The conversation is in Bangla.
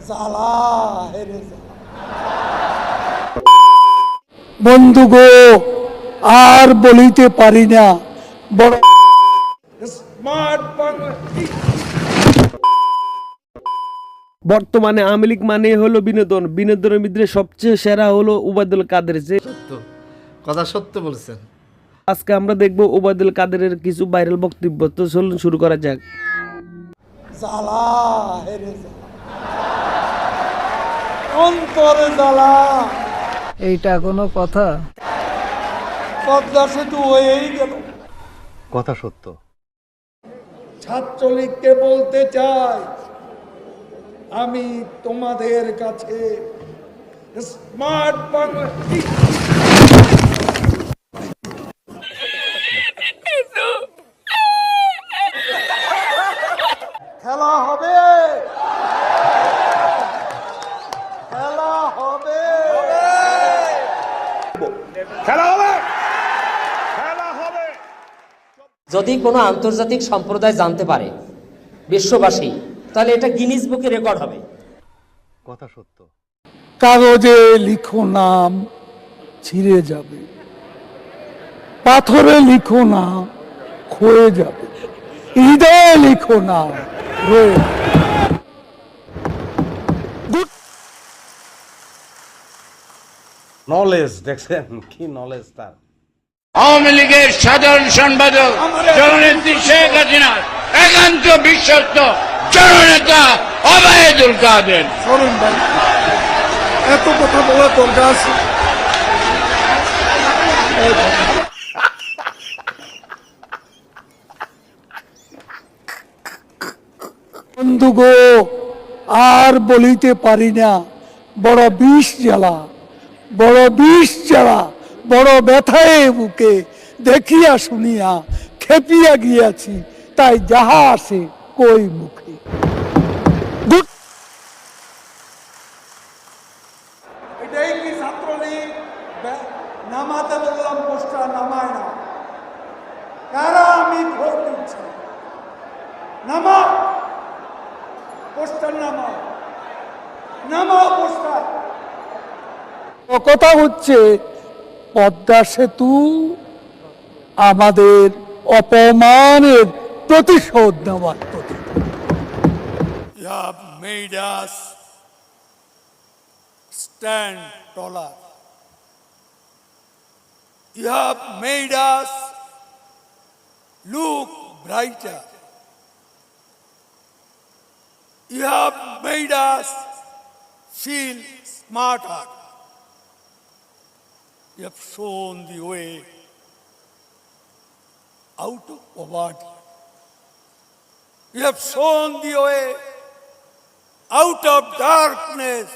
জ্বালা হেরে বন্ধু গো, আর বলিতে পারি না। বড় স্মার্ট বর্তমানে আওয়ামী লীগ মানে হলো বিনোদন, বিনোদনের ভিতরে সবচেয়ে সেরা হলো ওবায়দুল কাদের। যে কথা সত্য বলছেন। আজকে আমরা দেখবো ওবায়দুল কাদেরের কিছু ভাইরাল বক্তব্য। তো চলুন শুরু করা যাক। জ্বালা হেরে অন্তরে জ্বালা, এইটা কোনো কথা? পদ্মা সেতু হয়েই গেল। কথা সত্য। ছাত্রলীগকে বলতে চাই, আমি তোমাদের কাছে স্মার্ট বাংলা খেলা হবে, খেলা হবে, খেলা হবে, খেলা হবে। যদি কোনো আন্তর্জাতিক সম্প্রদায় জানতে পারে, বিশ্ববাসী, তাহলে এটা গিনিস বুকে রেকর্ড হবে। কথা সত্য। কাগজে লিখো নাম, ছিঁড়ে যাবে। পাথরে লিখো না, ক্ষয়ে যাবে। হৃদয়ে লিখো না, রয়ে নলেজ দেখছেন কি নলেজ তার। আওয়ামী লীগের সাধারণ সম্পাদক জননেত্রী শেখ হাসিনার একান্ত বিশ্বস্ত জননেতা ওবায়দুল কাদের। সরুন ভাই, এত কথা বলা দরকার আছে? বন্ধু গো, আর বলিতে পারি না। বড় বিষ জ্বালা, বড় বিষ জ্বালা, বড় ব্যথায় বুকে। দেখিয়া শুনিয়া খেপিয়া গিয়াছি, তাই যাহা আসে কই মুখে। এটাই কি ছাত্রলীগ? নামাতে বললাম, পোস্টার নামায় না। কারা আমি ভোট দিচ্ছি, নামা পোস্টার, নামা নামা পোস্টার। কথা হচ্ছে পদ্মা সেতু আমাদের অপমানের প্রতিশোধ নেওয়ার প্রতি। You have made us stand taller. You have made us look brighter. You have made us feel smarter. You have shown the way out of poverty. You have shown the way out of darkness.